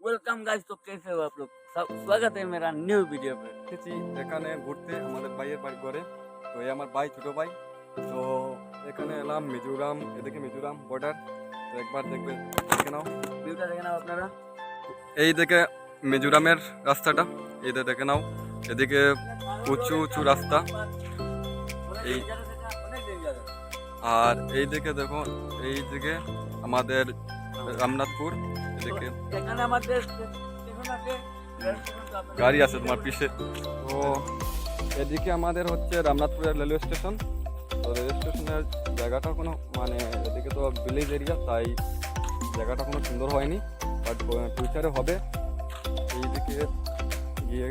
Welcome guys. तो कैसे हो आप लोग? स्वागत है मेरा न्यू वीडियो पे। এসেছি এখানে ঘুরতে আমাদের ভাইয়ের বাড়ি ঘরে। তো এই আমার ভাই, ছোট ভাই। তো এখানে এলাম মিজোরাম, এদিকে মিজোরাম বর্ডার। তো একবার দেখে নাও ভিউটা দেখে নাও আপনারা। এই দিকে মিজোরামের রাস্তাটা, এইটা দেখে নাও। এদিকে উঁচু উঁচু রাস্তা, এই আর এই দিকে দেখো, এই দিকে আমাদের রামনাথপুর। এদিকে এখানে আমাদের স্টেশন আছে, রেল স্টেশন তো আপনারা গাড়ি আছে তোমার পিছে। তো এদিকে আমাদের হচ্ছে রামনাথপুরের রেলওয়ে স্টেশন। তো রেলওয়ে স্টেশনের জায়গাটা কোনো মানে এদিকে তো ভিলেজ এরিয়া, তাই জায়গাটা কোনো সুন্দর হয়নি, বাট ফিউচারে হবে। এইদিকে গিয়ে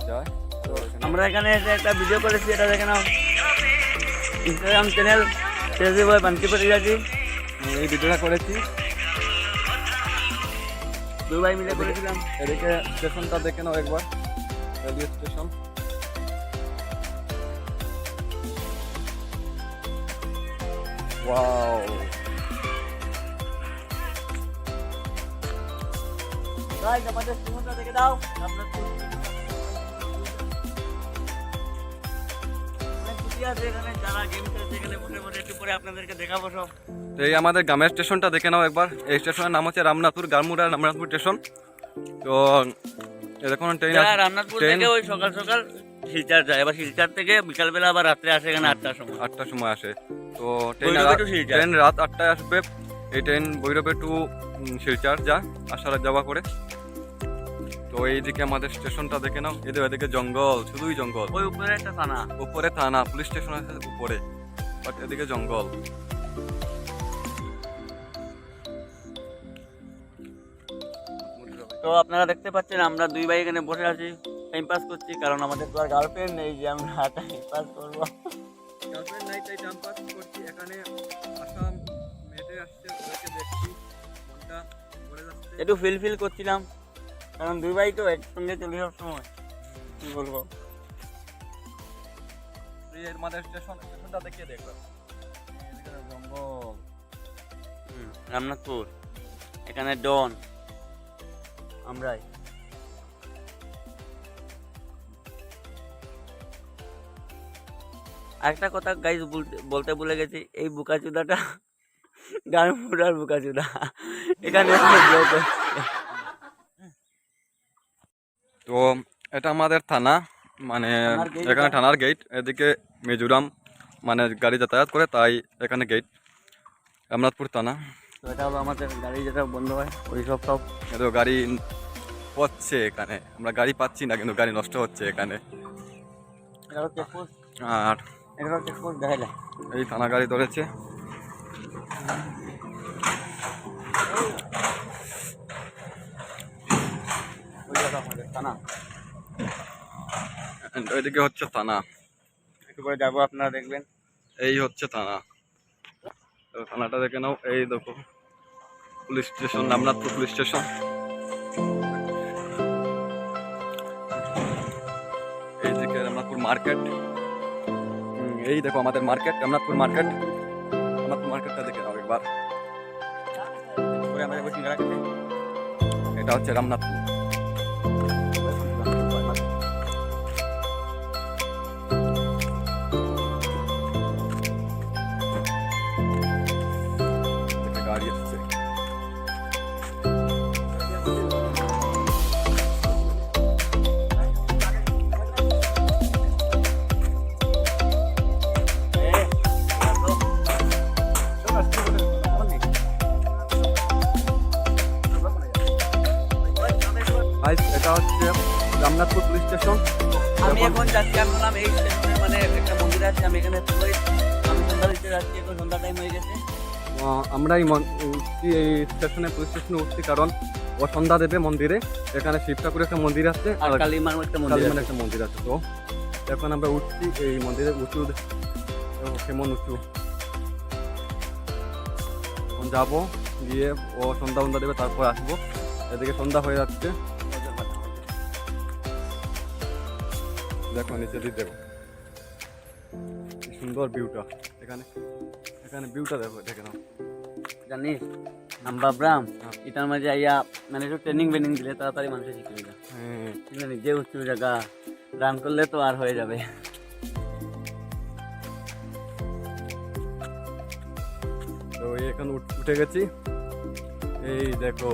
যায়। তো আমরা এখানে এসে একটা ভিডিও করেছি, এটা দেখে নাও। ইনস্টাগ্রাম চ্যানেল তেজি বয় বান্তিপতি যাচ্ছি, এই ভিডিওটা করেছি, দুই ভাই মিলে করেছিলাম। এদিকে স্টেশনটা দেখে নাও একবার, রেলওয়ে স্টেশন। ওয়াও, গাইস আমাদের স্টেশনটা দেখে দাও। আপনার অনেক কিছু আছে এখানে, যারা গেম খেলছে এখানে বসে বসে একটু পরে আপনাদেরকে দেখাবো সব। তো এই আমাদের গ্রামের স্টেশনটা দেখে নাও একবার। এই স্টেশনের নাম হচ্ছে রামনাথপুর, গারমুড়া রামনাথপুর স্টেশন। তো এখন ট্রেন যারা রামনাথপুর থেকে ওই সকাল সকাল শিলচর যায়, এবার শিলচর থেকে বিকালবেলা আবার রাত্রে আসে এখানে 8টার সময়। 8টার সময় আসে। তো ভৈরবে to শিলচর। ট্রেন রাত 8টায় আসবে। এই ট্রেন ভৈরবে টু শিলচর যা আসার যাওয়া করে। তো এইদিকে আমাদের স্টেশনটা দেখে নাও। এদিকে জঙ্গল, শুধুই জঙ্গল। ওই উপরে একটা থানা, উপরে থানা, পুলিশ স্টেশন আছে উপরে, বাট এদিকে জঙ্গল। তো আপনারা দেখতে পাচ্ছেন আমরা দুই ভাই এখানে বসে আছি, টাইম পাস করছি, কারণ আমাদের তো আর গার্লফ্রেন্ড নেই যে আমরা টাইম পাস করবো। গার্লফ্রেন্ড নাই, তাই টাইম পাস করছি। এখানে আসাম মেটে আসছে, ওদেরকে দেখছি, মনটা ভরে যাচ্ছে। একটু ফিল করছিলাম, কারণ দুই ভাই তো একসঙ্গে চলি সব সময়। কি বলবো, আমাদের স্টেশনটা দেখিয়ে দেখবে। এদিকে জঙ্গল, রামনাথপুর, এখানে ডন আমরাই। একটা কথা গাইজ বলতে ভুলে গেছি, এই বুকাচুদাটা গারমুড়ার বুকাচুদা এখানে তো এটা আমাদের থানা, মানে থানার gate এখানে এটা। থানার গেট। এদিকে মিজোরাম মানে গাড়ি যাতায়াত করে, তাই এখানে গেট রামনাথপুর থানা। তো এটা হলো আমাদের গাড়ি যেটা বন্ধ হয়, ওই সব এত গাড়ি পড়ছে এখানে, আমরা গাড়ি পাচ্ছি না, কিন্তু গাড়ি নষ্ট হচ্ছে এখানে। এটা হলো চেকপোস্ট, আর এটা হলো চেকপোস্ট দেখা যায়। এই থানা গাড়ি ধরেছে। ওই জায়গা আমাদের থানা, And ওইদিকে হচ্ছে থানা, একটু করে যাবো আপনারা দেখবেন। এই হচ্ছে থানা। তো থানাটা দেখে নাও। এই দেখো police station, Ramnathpur police station. এইদিকে রামনাথপুর মার্কেট। এই দেখো আমাদের মার্কেট, রামনাথপুর মার্কেট। রামনাথপুর মার্কেটটা দেখে নাও একবার। করে আমরা যাবো সিঙ্গারা খেতে। এটা হচ্ছে রামনাথপুর। এদিকে গাড়ি আসছে। এটা হচ্ছে রামনাথপুর পুলিশ স্টেশন। আমি এখন যাচ্ছি, আমি বললাম এই স্টেশনে মানে একটা মন্দির আছে, আমি এখানে পুরোই আমি সন্ধ্যা দিতে যাচ্ছি, এখন সন্ধ্যা টাইম হয়ে গেছে। আমরা উঠছি এই স্টেশনে, পুলিশ স্টেশনে উঠছি, কারণ ও সন্ধ্যা দেবে মন্দিরে। এখানে শিব ঠাকুরের একটা মন্দির আছে, আর কালীমার একটা মন্দির কালীমার আছে। একটা মন্দির আছে। তো এখন আমরা উঠছি এই মন্দিরে, উঁচু কেমন উঁচু। এখন যাবো, গিয়ে ও সন্ধ্যা দেবে, তারপর আসবো। এদিকে সন্ধ্যা হয়ে যাচ্ছে, দেখো নিচে দিয়ে দেখো কি সুন্দর ভিউটা। এখানে ভিউটা দেখো, দেখে নাও। জানিস আমি ভাবলাম এটার মাঝে আইয়া মানে একটু ট্রেনিং বেনিং দিলে তাড়াতাড়ি মানুষের শিখে যায়। হ্যাঁ জানি যে উঁচু জায়গা রান করলে তো আর হয়ে যাবে। তো এখন উঠে গেছি, এই দেখো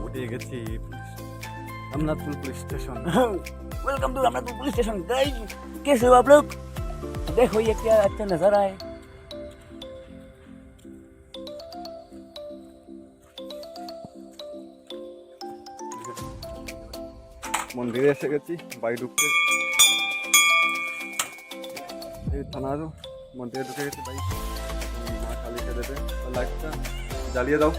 উঠে গেছি Ramnathpur police station. Welcome to Ramnathpur police station guys, कैसे हो आप लोग? देखो ये क्या अच्छा नजारा है। মন্দিরে এসে গেছি, বাড়ি ঢুকতে এই থানার মন্দিরে ঢুকে গেছি ভাই। মা কালীকে দেবে, লাইটটা জ্বালিয়ে দাও।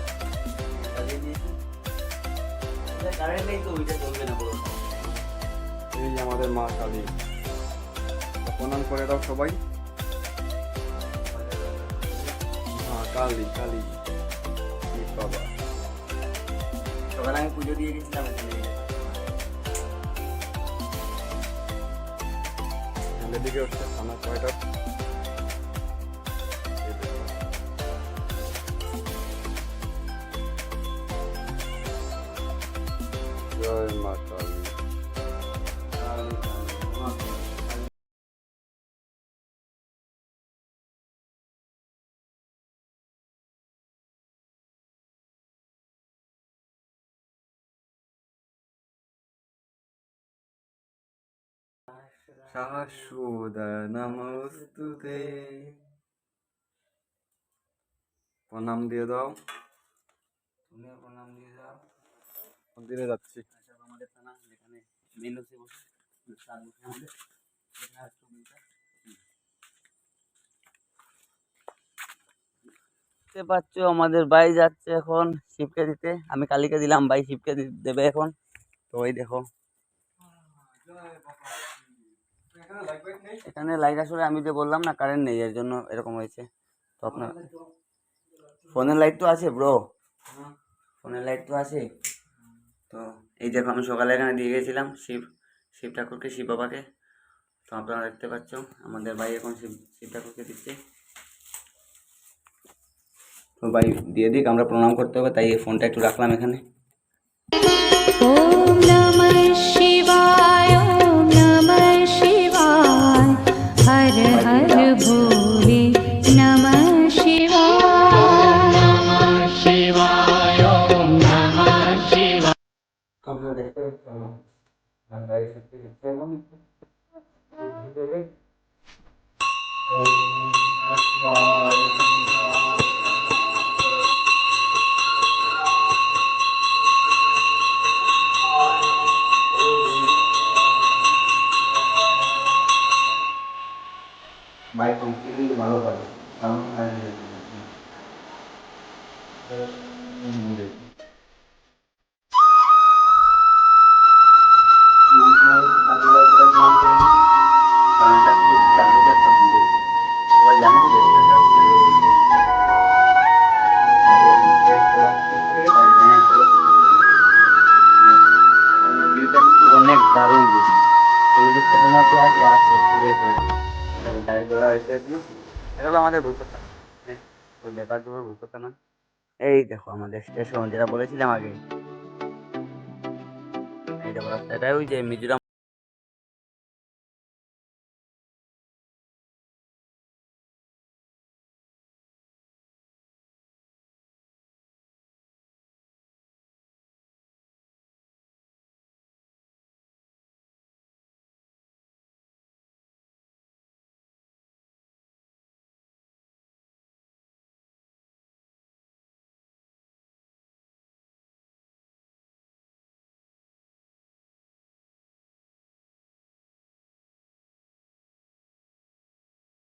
কারেন্ট নেই তো ওইটা চলবে না বলো। এই আমাদের মা কালী, প্রণাম করে দাও সবাই। মা কালী কালী শিব বাবা। সকালে আমি পুজো দিয়ে গেছিলাম এখানে। এদিকে হচ্ছে থানা কয়টা, জয় মা কালী। শাশ্বত নমস্তুতে। প্রণাম দিয়ে দাও। তুমিও প্রণাম দিয়ে দাও। মন্দিরে যাচ্ছি। আচ্ছা আমাদের থানা যেখানে মেন হচ্ছে বসে স্যার বসে আমাদের এখানে একটু দেখতে পাচ্ছ আমাদের ভাই যাচ্ছে এখন শিবকে দিতে। আমি কালীকে দিলাম, ভাই শিবকে দেবে এখন। তো ওই দেখো এখানে লাইট আসলে আমি যে বললাম না কারেন্ট নেই, এর জন্য এরকম হয়েছে। তো আপনার ফোনের লাইট তো আছে ব্রো, ফোনের লাইট তো আছে। তো এই দেখো আমি সকালে এখানে দিয়ে গেছিলাম শিব ঠাকুরকে, শিব বাবাকে। তো আপনারা দেখতে পাচ্ছ আমাদের ভাই এখন শিব ঠাকুরকে দিচ্ছে। তো ভাই দিয়ে দিক, আমরা প্রণাম করতে হবে, তাই এই ফোনটা একটু রাখলাম এখানে। ओम नमः शिवाय ओम नमः शिवाय हर हर भोले नमः शिवाय नमः शिवाय ओम नमः शिवाय। আপনারা দেখতে পাচ্ছেন আমার ভাই শিবকে দিচ্ছে এখন। ভাই কমপ্লিটলি ভালো পাবে কারণ অনেক দারুণ আমাদের না। এই দেখো আমাদের স্টেশন যেটা বলেছিলাম আগে, এই দেখো রাস্তাটা ওই যে মিজোরাম